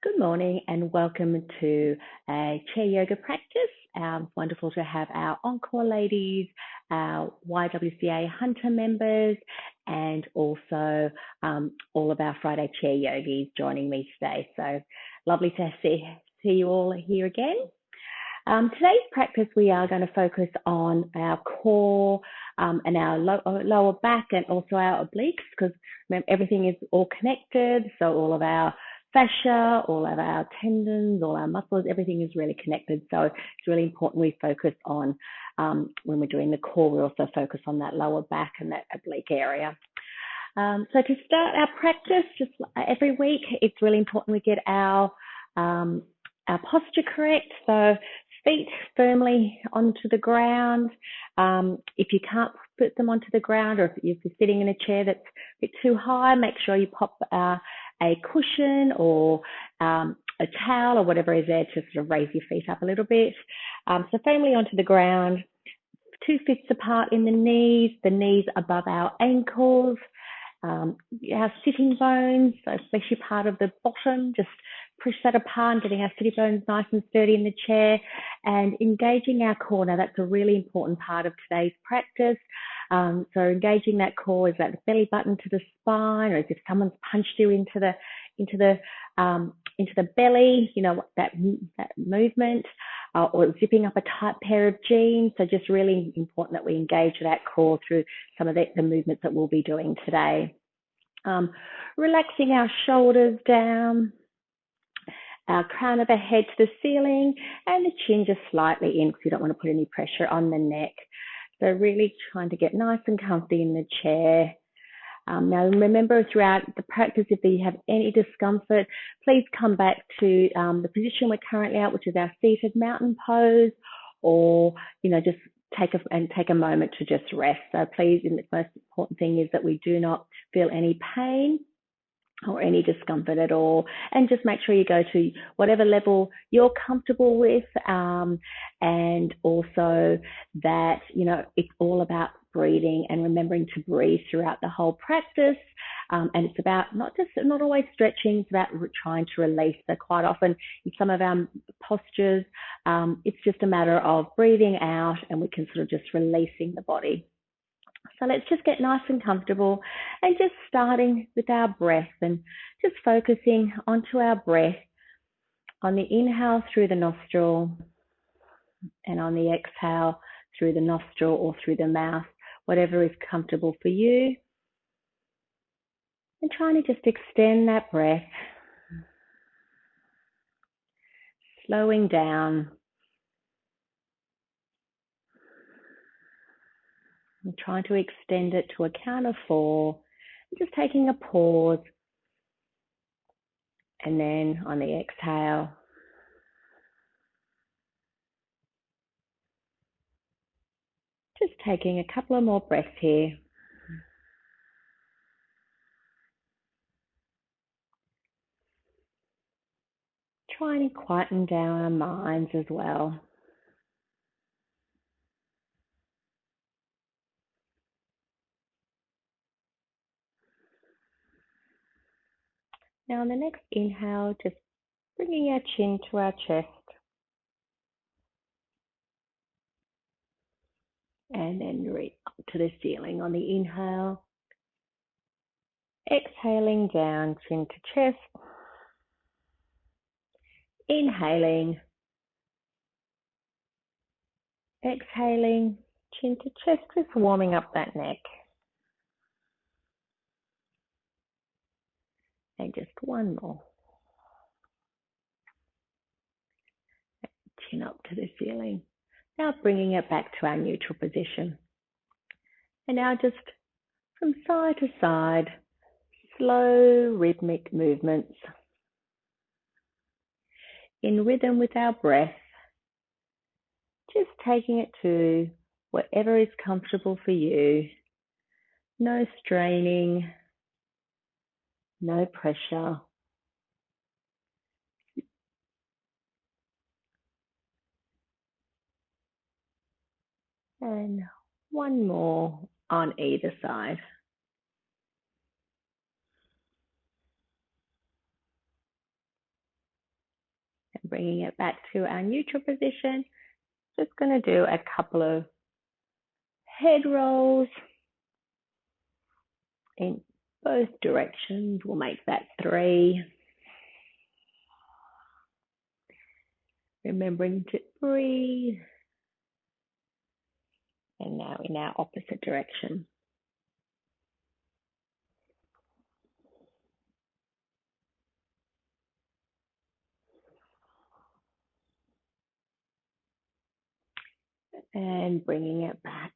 Good morning and welcome to a chair yoga practice. Wonderful to have our Encore ladies, our YWCA Hunter members, and also all of our Friday chair yogis joining me today. So lovely to see you all here again. Today's practice, we are going to focus on our core and our lower back and also our obliques, because everything is all connected. So all of our fascia, all of our tendons, all our muscles, everything is really connected. So it's really important we focus on, when we're doing the core, we also focus on that lower back and that oblique area. So to start our practice, just every week, it's really important we get our posture correct. So feet firmly onto the ground. If you can't put them onto the ground, or if you're sitting in a chair that's a bit too high, make sure you pop a cushion or a towel or whatever is there to sort of raise your feet up a little bit. So firmly onto the ground, 2 fists apart in the knees above our ankles. Our sitting bones, so especially part of the bottom, just push that apart and getting our sitting bones nice and sturdy in the chair and engaging our core. Now that's a really important part of today's practice. So engaging that core, is that the belly button to the spine, or as if someone's punched you into the belly, you know, that movement, or zipping up a tight pair of jeans. So just really important that we engage that core through some of the movements that we'll be doing today. Relaxing our shoulders down, our crown of the head to the ceiling, and the chin just slightly in, because you don't want to put any pressure on the neck. So really trying to get nice and comfy in the chair. Now remember, throughout the practice, if you have any discomfort, please come back to the position we're currently at, which is our seated mountain pose, or just take a moment to just rest. So please, the most important thing is that we do not feel any pain or any discomfort at all, and just make sure you go to whatever level you're comfortable with, and also that it's all about breathing and remembering to breathe throughout the whole practice. And it's about not always stretching, it's about trying to release. So quite often in some of our postures, it's just a matter of breathing out, and we can sort of just releasing the body. So let's just get nice and comfortable, and just starting with our breath and just focusing onto our breath on the inhale through the nostril and on the exhale through the nostril or through the mouth, whatever is comfortable for you. And trying to just extend that breath, slowing down. And trying to extend it to a count of 4, just taking a pause, and then on the exhale, just taking a couple of more breaths here. Trying to quieten down our minds as well. Now on the next inhale, just bringing our chin to our chest, and then reach up to the ceiling on the inhale. Exhaling down, chin to chest. Inhaling. Exhaling, chin to chest, just warming up that neck. And just one more. Chin up to the ceiling. Now bringing it back to our neutral position. And now just from side to side, slow rhythmic movements in rhythm with our breath, just taking it to whatever is comfortable for you. No straining, no pressure. And one more on either side. Bringing it back to our neutral position. Just going to do a couple of head rolls in both directions. We'll make that 3. Remembering to breathe. And now in our opposite direction. And bringing it back.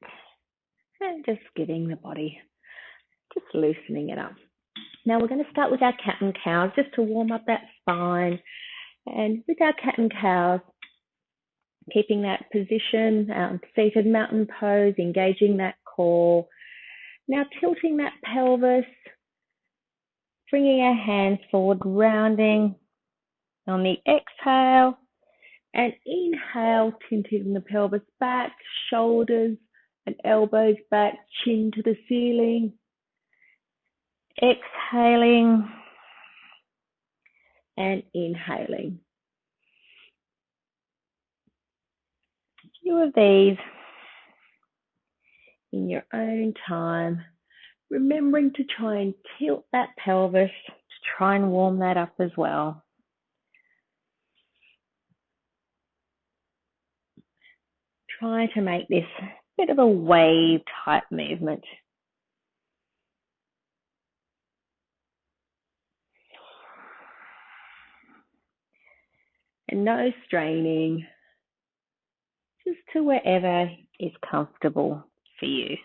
And just giving the body, just loosening it up. Now we're going to start with our cat and cows just to warm up that spine. And with our cat and cows, keeping that position, seated mountain pose, engaging that core. Now tilting that pelvis, bringing our hands forward, rounding on the exhale. And inhale, tilting the pelvis back, shoulders and elbows back, chin to the ceiling. Exhaling and inhaling. A few of these in your own time, remembering to try and tilt that pelvis to try and warm that up as well. Try to make this a bit of a wave type movement. And no straining, just to wherever is comfortable for you.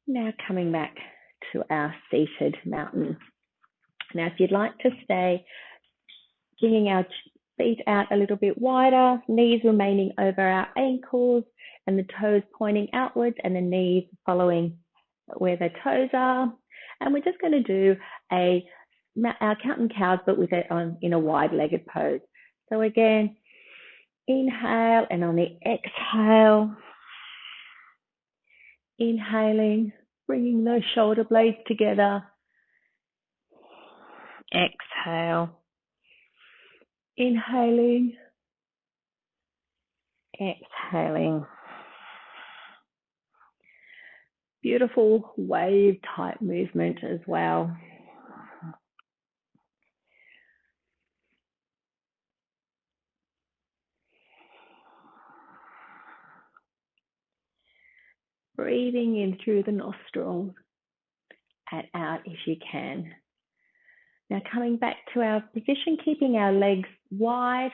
Now coming back to our seated mountain. Now if you'd like to stay, bringing our feet out a little bit wider, knees remaining over our ankles and the toes pointing outwards and the knees following where the toes are. And we're just going to do our cat and cows, but with it in a wide-legged pose. So again, inhale, and on the exhale, inhaling, bringing those shoulder blades together. Exhale, inhaling, exhaling. Beautiful wave type movement as well. Breathing in through the nostrils and out if you can. Now coming back to our position, keeping our legs wide,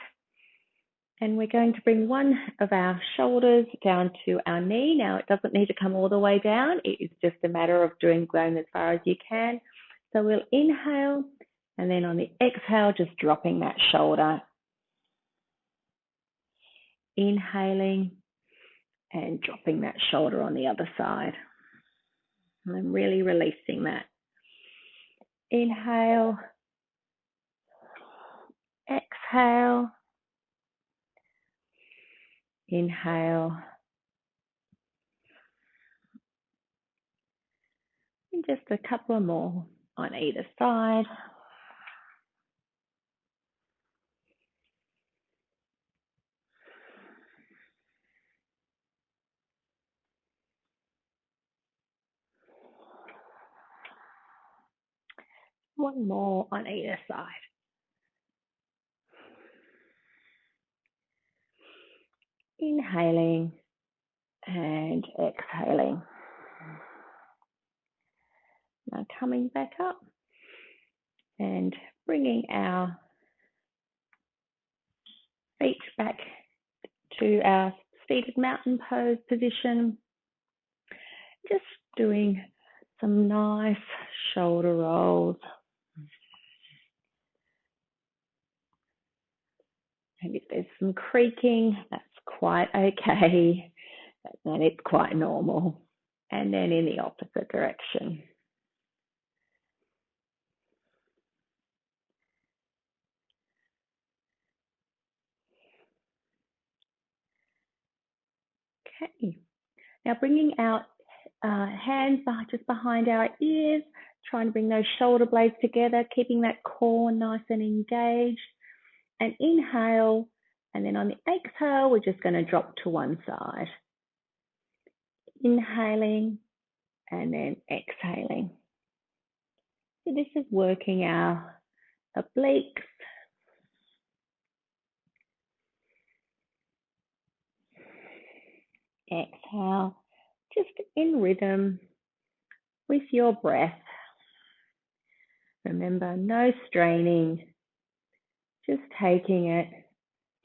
and we're going to bring one of our shoulders down to our knee. Now it doesn't need to come all the way down. It is just a matter of going as far as you can. So we'll inhale, and then on the exhale, just dropping that shoulder. Inhaling and dropping that shoulder on the other side. And I'm really releasing that. Inhale, exhale, inhale, and just a couple more on either side. One more on either side. Inhaling and exhaling. Now coming back up and bringing our feet back to our seated mountain pose position. Just doing some nice shoulder rolls. And if there's some creaking, that's quite okay, and it's quite normal. And then in the opposite direction. Okay, now bringing our hands just behind our ears, Trying to bring those shoulder blades together, keeping that core nice and engaged. And inhale, and then on the exhale, we're just going to drop to one side. Inhaling, and then exhaling. So this is working our obliques. Exhale, just in rhythm with your breath. Remember, no straining, just taking it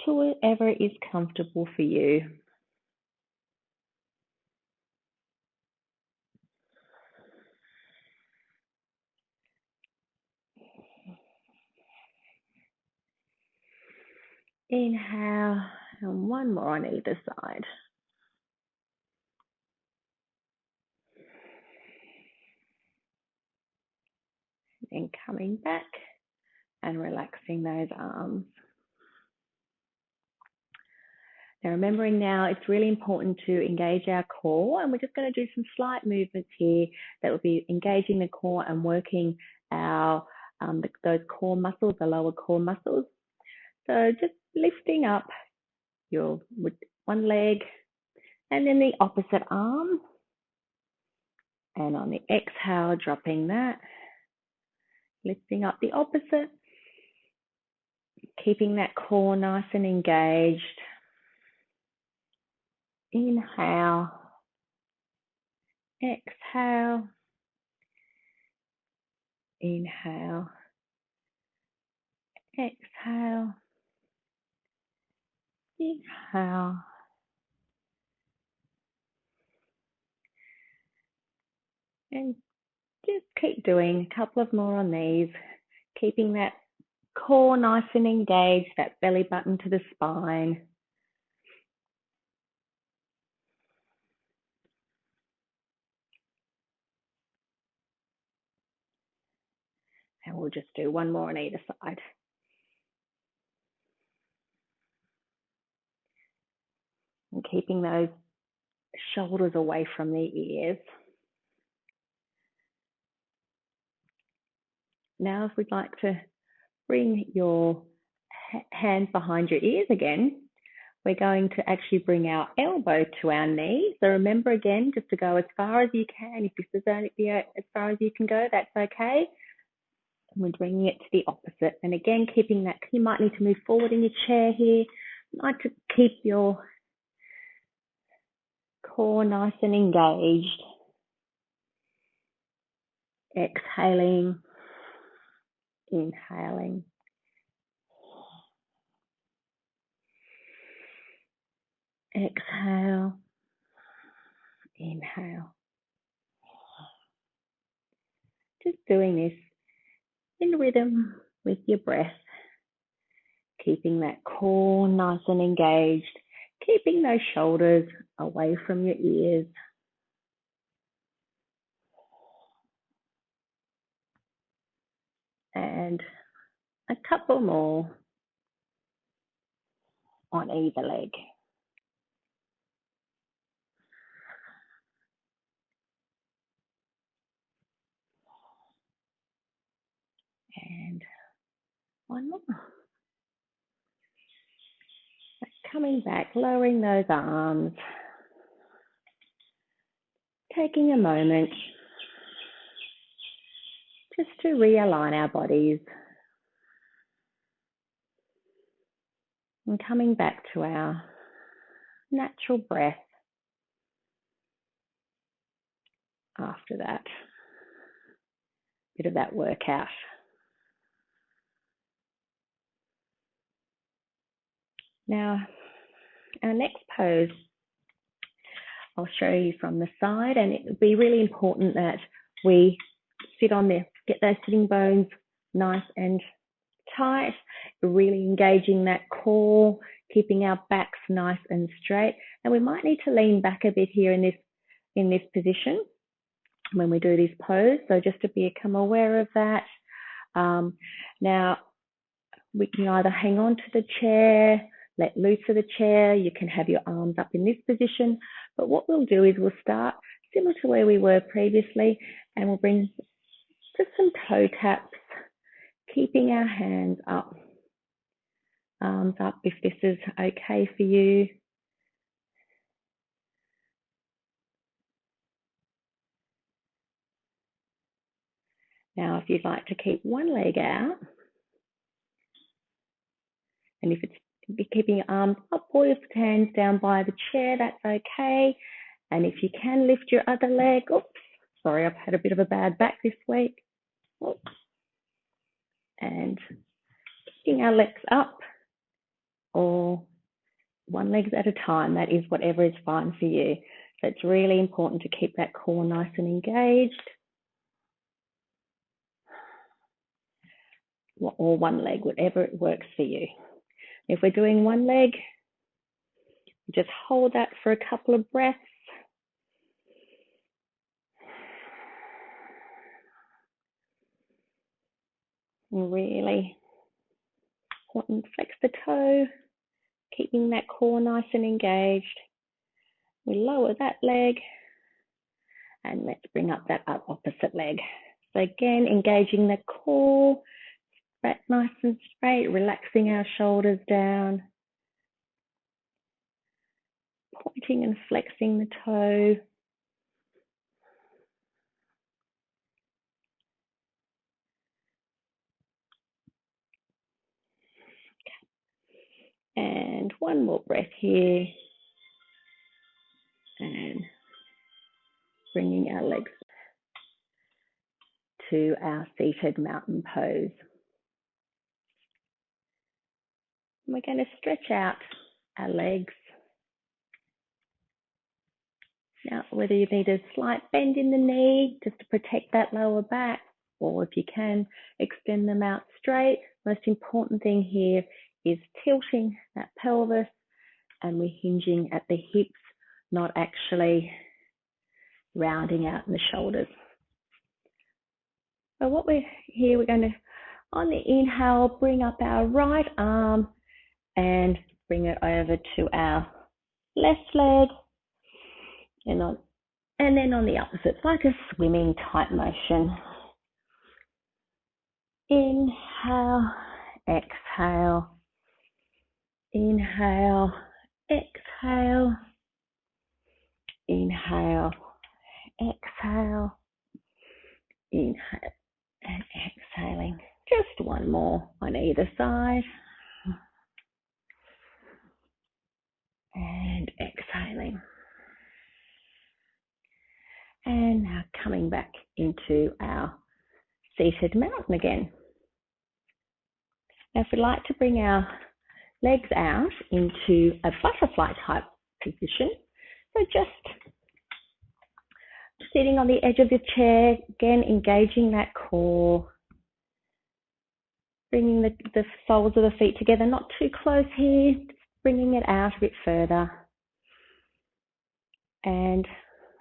to wherever is comfortable for you. Inhale, and one more on either side. Then coming back and relaxing those arms. Now remembering now, it's really important to engage our core, and we're just going to do some slight movements here that will be engaging the core and working our those core muscles, the lower core muscles. So just lifting up with one leg and then the opposite arm. And on the exhale, dropping that, lifting up the opposite, keeping that core nice and engaged. Inhale, exhale, inhale, exhale, inhale, and just keep doing a couple of more on these, keeping that core nice and engaged, that belly button to the spine. And we'll just do one more on either side. And keeping those shoulders away from the ears. Now, if we'd like to bring your hands behind your ears again, we're going to actually bring our elbow to our knee. So remember again, just to go as far as you can. If this is only as far as you can go, that's okay. And we're bringing it to the opposite. And again, keeping that, you might need to move forward in your chair here. You might to keep your core nice and engaged. Exhaling, inhaling. Exhale, inhale. Just doing this in rhythm with your breath, keeping that core nice and engaged, keeping those shoulders away from your ears. And a couple more on either leg. And one more. Coming back, lowering those arms. Taking a moment just to realign our bodies. And coming back to our natural breath after that. Bit of that workout. Now, our next pose, I'll show you from the side, and it would be really important that we sit on there, get those sitting bones nice and tight, really engaging that core, keeping our backs nice and straight. And we might need to lean back a bit here in this position when we do this pose. So just to become aware of that. Now, we can either hang on to the chair, let loose of the chair. You can have your arms up in this position. But what we'll do is we'll start similar to where we were previously, and we'll bring Just some toe taps, keeping our hands up, arms up if this is okay for you. Now, if you'd like to keep one leg out, and if it's keeping your arms up or your hands down by the chair, that's okay. And if you can lift your other leg, oops, sorry, I've had a bit of a bad back this week. Oops. And lifting our legs up, or one leg at a time, that is whatever is fine for you. So it's really important to keep that core nice and engaged. Or one leg, whatever works for you. If we're doing one leg, just hold that for a couple of breaths. And really important, flex the toe, keeping that core nice and engaged. We lower that leg, and let's bring up that opposite leg. So again, engaging the core, back nice and straight, relaxing our shoulders down, pointing and flexing the toe. And one more breath here. And bringing our legs to our seated mountain pose. We're going to stretch out our legs. Now, whether you need a slight bend in the knee just to protect that lower back, or if you can, extend them out straight. Most important thing here is tilting that pelvis, and we're hinging at the hips, not actually rounding out in the shoulders. So what we're going to, on the inhale, bring up our right arm and bring it over to our left leg, and then on the opposite, it's like a swimming type motion. Inhale, exhale, inhale, exhale, inhale, exhale, inhale and exhaling. Just one more on either side. And exhaling. And now coming back into our seated mountain again. Now if we'd like to bring our legs out into a butterfly type position, so just sitting on the edge of your chair, again engaging that core, bringing the soles of the feet together, not too close here, just bringing it out a bit further. And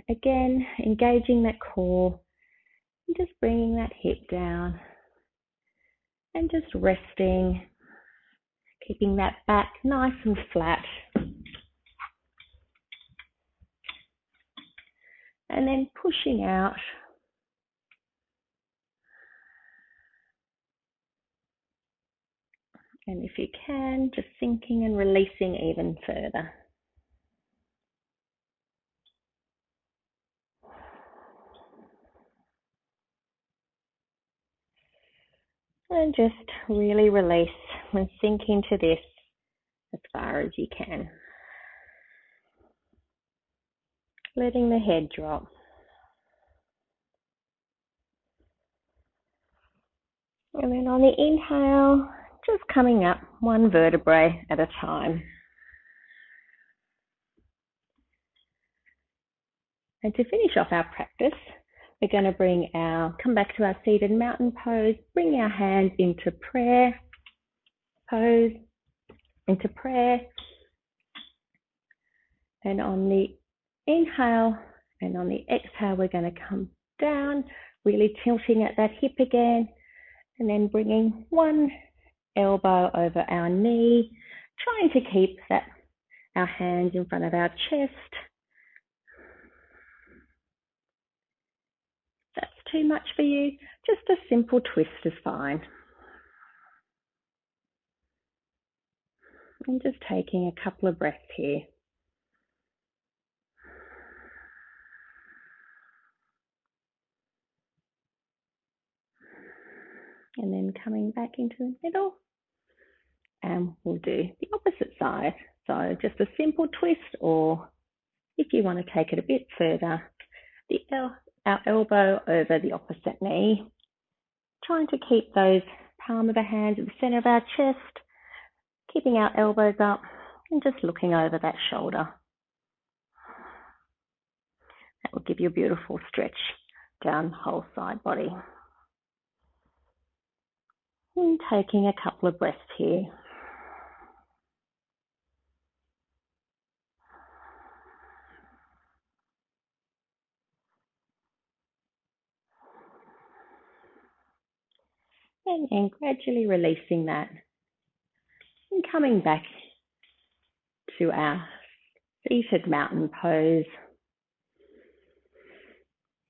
again, engaging that core, and just bringing that hip down, and just resting, keeping that back nice and flat. And then pushing out. And if you can, just sinking and releasing even further. And just really release and sink into this as far as you can. Letting the head drop. And then on the inhale, just coming up one vertebrae at a time. And to finish off our practice, we're going to come back to our seated mountain pose, bring our hands into prayer pose, into prayer. And on the inhale and on the exhale, we're going to come down, really tilting at that hip again, and then bringing one elbow over our knee, trying to keep our hands in front of our chest. That's too much for you, just a simple twist is fine. And just taking a couple of breaths here. And then coming back into the middle. And we'll do the opposite side. So just a simple twist, or if you want to take it a bit further, our elbow over the opposite knee. Trying to keep those palm of the hands at the center of our chest, keeping our elbows up and just looking over that shoulder. That will give you a beautiful stretch down the whole side body. And taking a couple of breaths here. And then gradually releasing that and coming back to our seated mountain pose.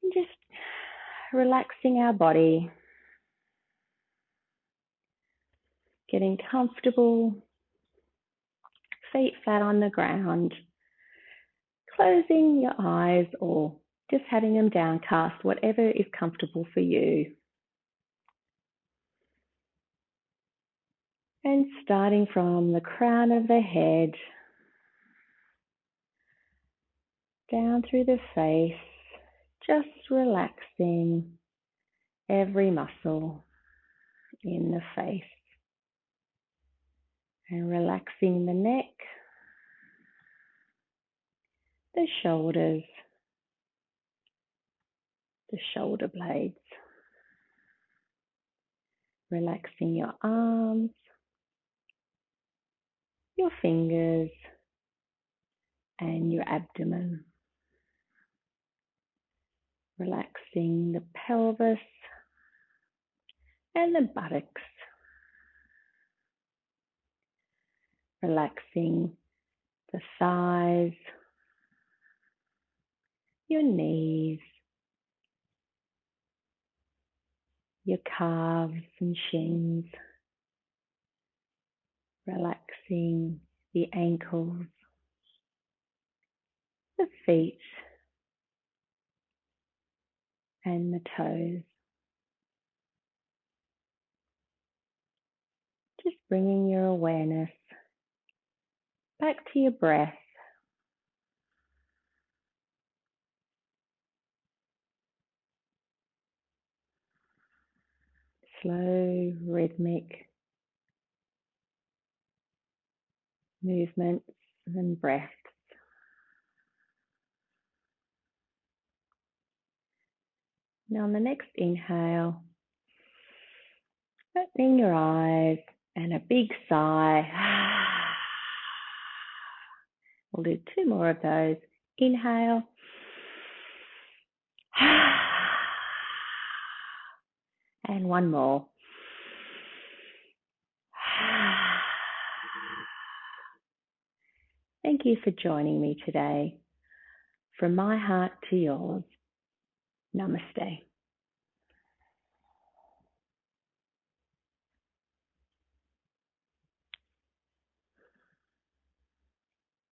And just relaxing our body, getting comfortable, feet flat on the ground, closing your eyes or just having them downcast, whatever is comfortable for you. And starting from the crown of the head, down through the face, just relaxing every muscle in the face. And relaxing the neck, the shoulders, the shoulder blades. Relaxing your arms, your fingers, and your abdomen. Relaxing the pelvis and the buttocks. Relaxing the thighs, your knees, your calves and shins. Relaxing the ankles, the feet, and the toes. Just bringing your awareness back to your breath. Slow, rhythmic movements and breaths. Now on the next inhale, opening your eyes and a big sigh. We'll do 2 more of those. Inhale. And 1 more. Thank you for joining me today. From my heart to yours, namaste.